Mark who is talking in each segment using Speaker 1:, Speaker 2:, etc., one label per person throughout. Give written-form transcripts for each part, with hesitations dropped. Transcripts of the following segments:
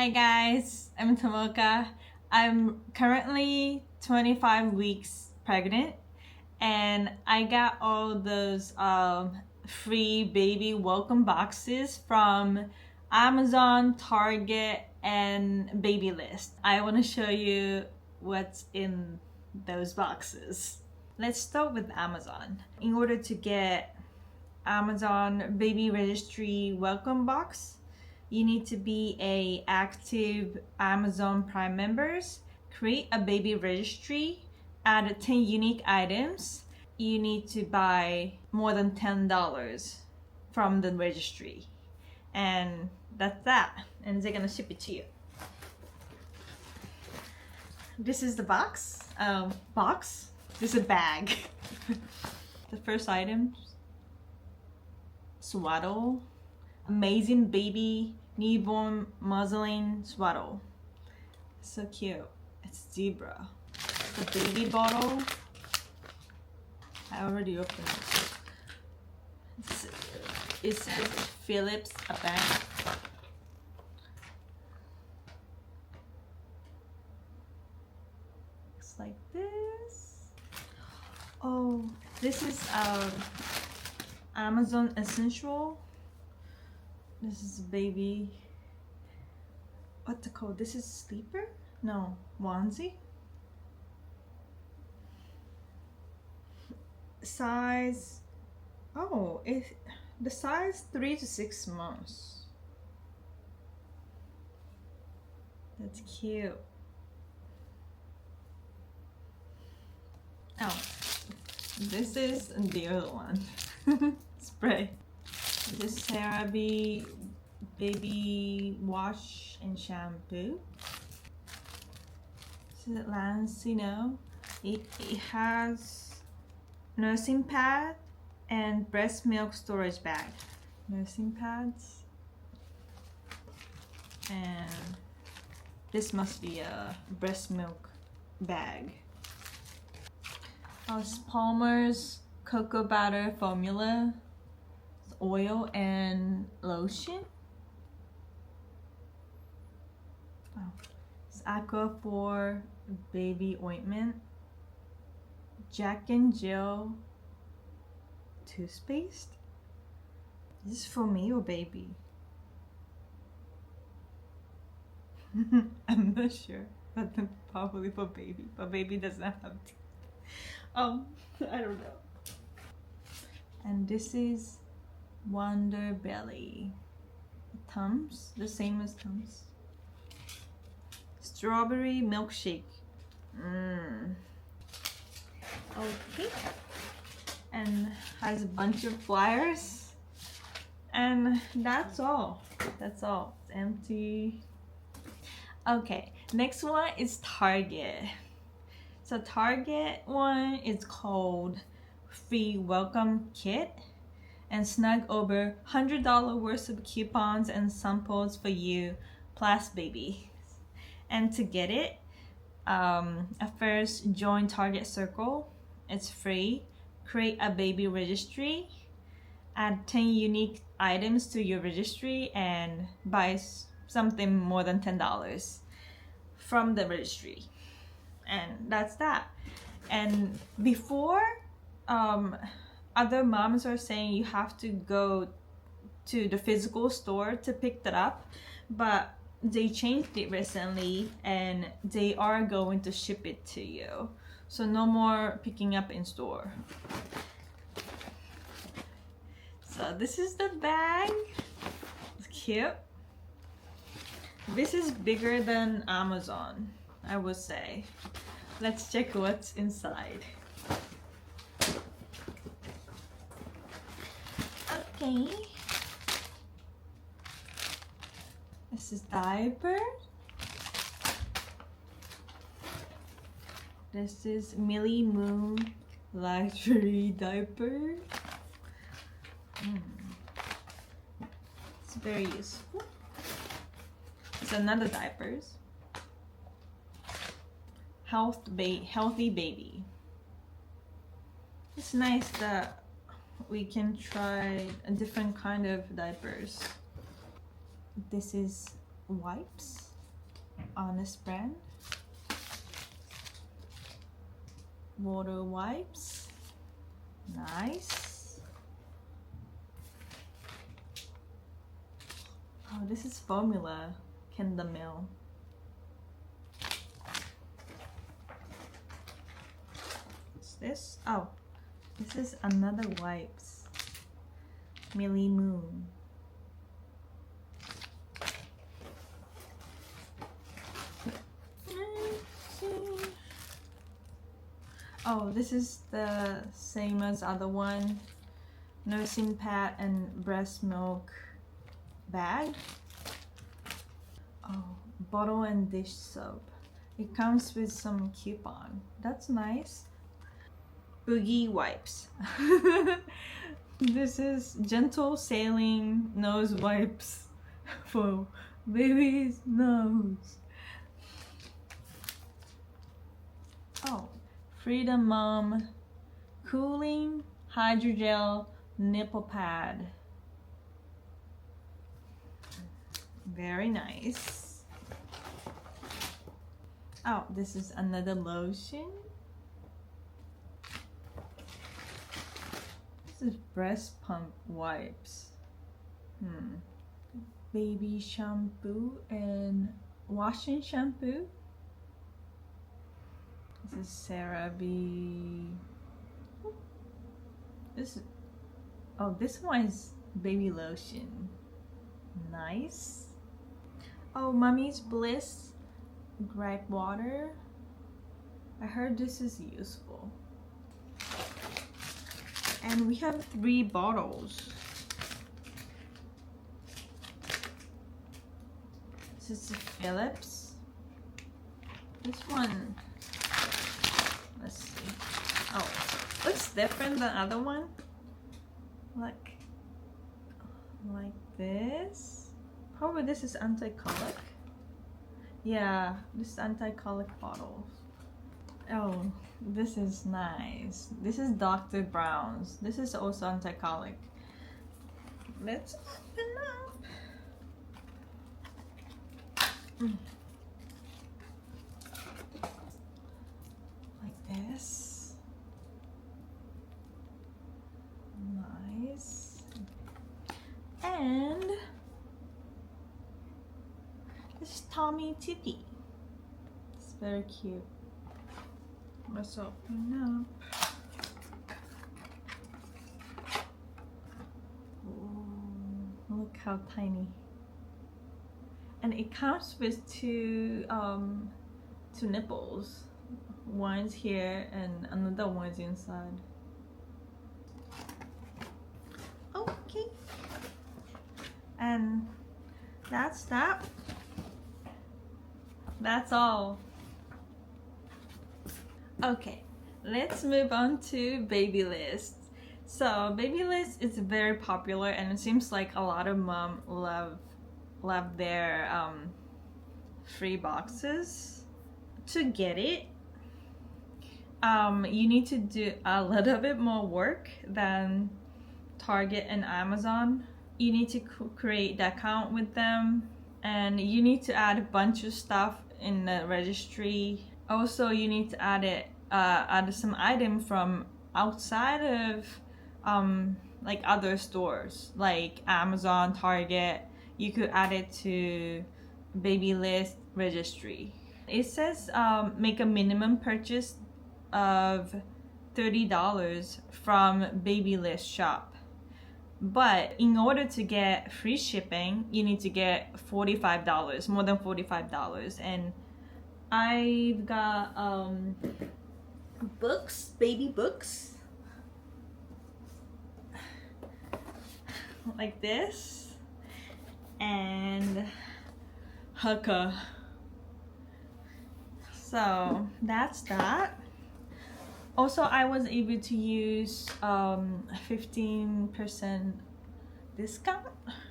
Speaker 1: Hi guys, I'm Tomoka. I'm currently 25 weeks pregnant and I got all those free baby welcome boxes from Amazon, Target, and Babylist. I want to show you what's in those boxes. Let's start with Amazon. In order to get Amazon Baby Registry welcome box, you need to be a active Amazon Prime members, create a baby registry, add 10 unique items. You need to buy more than $10 from the registry. And that's that. And they're gonna ship it to you. This is the box. This is a bag. The first item, swaddle. Amazing baby newborn muslin swaddle. So cute. It's zebra. The baby bottle. I already opened it. It's Philips a bag. Looks like this. Oh, this is Amazon Essential. This is a baby. What's it called? This is sleeper? No, onesie. Size. Oh, the size 3 to 6 months. That's cute. Oh, this is the other one. Spray. This is CeraVe baby wash and shampoo. This is Lancino. It has nursing pad and breast milk storage bag. Nursing pads. And this must be a breast milk bag. Palmer's cocoa butter formula. Oil and lotion. Oh, it's Aqua for baby ointment. Jack and Jill toothpaste. Is this for me or baby? I'm not sure, but probably for baby. But baby doesn't have teeth. Oh, I don't know. And this is Wonder Belly. Tums, the same as Tums. Strawberry milkshake. Okay. And has a bunch of flyers. And that's all. That's all. It's empty. Okay, next one is Target. So Target one is called Free Welcome Kit. And snag over $100 worth of coupons and samples for you plus baby. And to get it, at first join Target Circle. It's free. Create a baby registry. Add 10 unique items to your registry and buy something more than $10 from the registry. And that's that. And before, other moms are saying you have to go to the physical store to pick that up, but they changed it recently and they are going to ship it to you. So no more picking up in store. So this is the bag. It's cute. This is bigger than Amazon, I would say. Let's check what's inside. Okay. This is diaper. This is Millie Moon luxury diaper. It's very useful. It's another diapers. Healthy baby. It's nice that we can try a different kind of diapers. This is wipes. Honest brand. Water wipes. Nice. Oh, this is formula Kendamil. What's this? Oh, this is another wipes. Millie Moon. Oh, this is the same as other one. Nursing pad and breast milk bag. Oh, bottle and dish soap. It comes with some coupon. That's nice. Boogie wipes. This is gentle sailing nose wipes for baby's nose. Oh, Freedom Mom Cooling Hydrogel Nipple Pad. Very nice. Oh, this is another lotion. This is breast pump wipes. Baby shampoo and washing shampoo. This is CeraVe. This one is baby lotion. Nice. Oh, Mummy's Bliss gripe water. I heard this is useful. And we have 3 bottles. This is Philips. This one, let's see. Oh, looks different than other one. Like this. Probably this is anti-colic. Yeah, this is anti-colic bottles. Oh, this is nice. This is Dr. Brown's. This is also anti-colic. Let's open up. Like this. Nice. And this is Tommy Tippy. It's very cute. Let's open up. Ooh, look how tiny. And it comes with two nipples. One's here and another one's inside. Okay. And that's that. That's all. Okay, let's move on to Babylist. So Babylist is very popular and it seems like a lot of mom love their free boxes. To get it, you need to do a little bit more work than Target and Amazon. You need to create the account with them and you need to add a bunch of stuff in the registry. Also, you need to add some item from outside of like other stores like Amazon, Target. You could add it to Babylist registry. It says make a minimum purchase of $30 from Babylist shop. But in order to get free shipping, you need to get $45, more than $45. And I've got books, baby books, like this, and Hukka. So that's that. Also, I was able to use 15% discount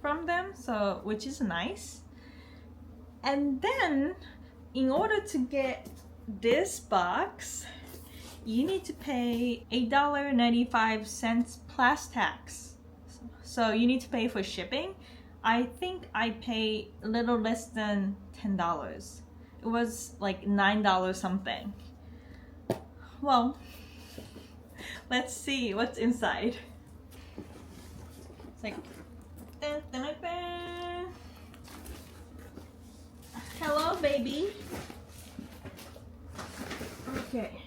Speaker 1: from them, so which is nice. And then, in order to get this box, you need to pay $8.95 plus tax. So you need to pay for shipping. I think I pay a little less than $10. it was like $9 something. Well, let's see what's inside. It's like, dun, dun, dun, dun. Hello, baby. Okay.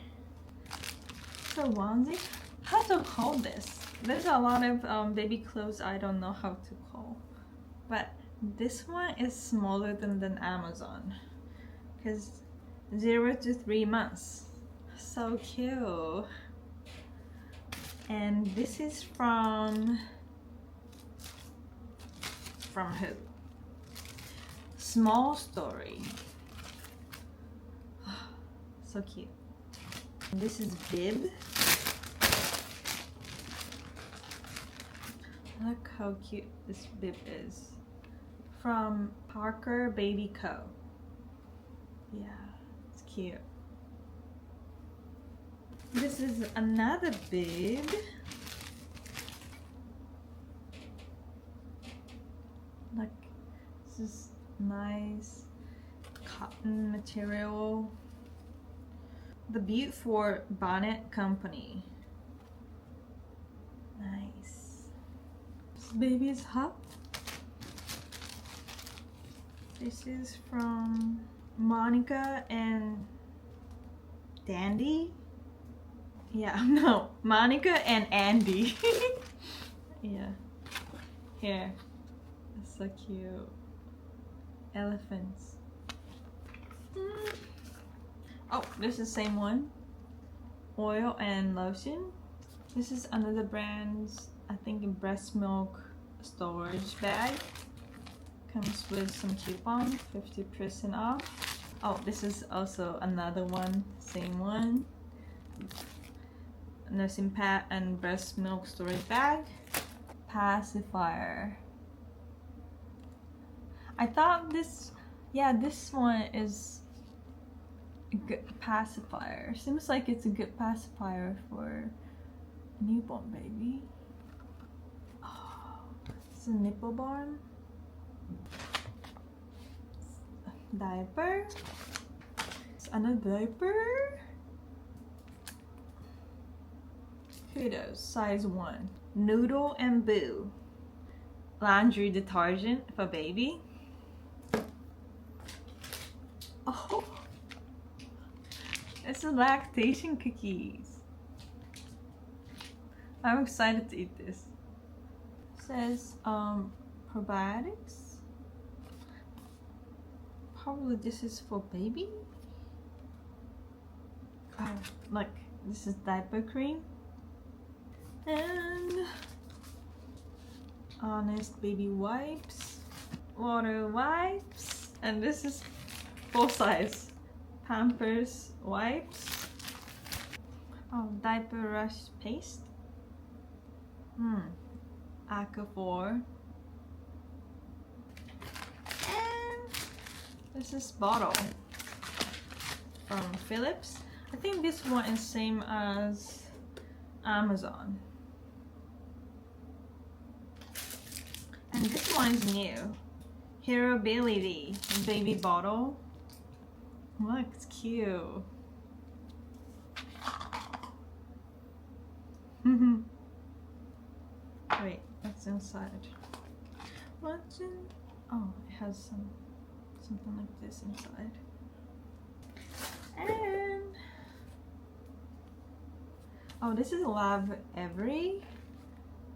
Speaker 1: So onesie. How to call this? There's a lot of baby clothes I don't know how to call, but this one is smaller than Amazon, because 0 to 3 months. So cute. And this is from who? Small Story. So cute. And this is Bib. Look how cute this bib is. From Parker Baby Co. Yeah, it's cute. This is another bib. Look, this is nice cotton material. The Beaufort Bonnet Company. Nice. This baby's hot. This is from Monica and Dandy. Yeah, no, Monica and Andy. Yeah. Here. That's so cute. Elephants. Oh, this is the same one. Oil and lotion. This is another brand's, I think, breast milk storage bag. Comes with some coupon, 50% off. Oh, this is also another one, same one. Nursing pad and breast milk storage bag. Pacifier. I thought this, yeah, this one is a good pacifier. Seems like it's a good pacifier for a newborn baby. Oh, it's a nipple balm. Diaper. It's another diaper. Kudos, size 1. Noodle and Boo. Laundry detergent for baby. Oh, it's a lactation cookies. I'm excited to eat this. It says probiotics. Probably this is for baby. Oh, look, this is diaper cream. And Honest Baby wipes, water wipes, and this is full size Pampers wipes. Oh, diaper rush paste. Aquaphor. And this is bottle from Philips. I think this one is same as Amazon. And this one is new. Herobility baby bottle. Look, it's cute. Wait, what's inside? What's in? Oh, it has something like this inside. And oh, this is Love Every.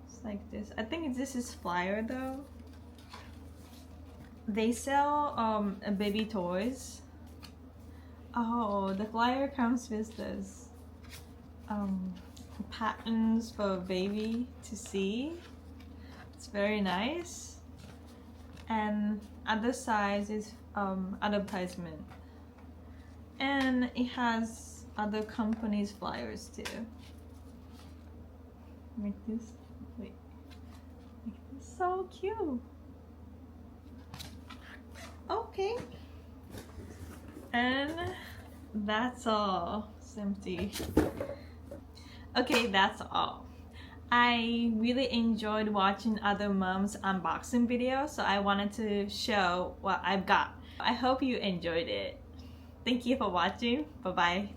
Speaker 1: It's like this. I think this is flyer though. They sell baby toys. Oh, the flyer comes with this patterns for baby to see. It's very nice. And other size is advertisement. And it has other companies' flyers too. Like this. Wait. Like this. So cute. Okay. And that's all. It's empty. Okay, that's all. I really enjoyed watching other moms unboxing videos, so I wanted to show what I've got. I hope you enjoyed it. Thank you for watching. Bye bye.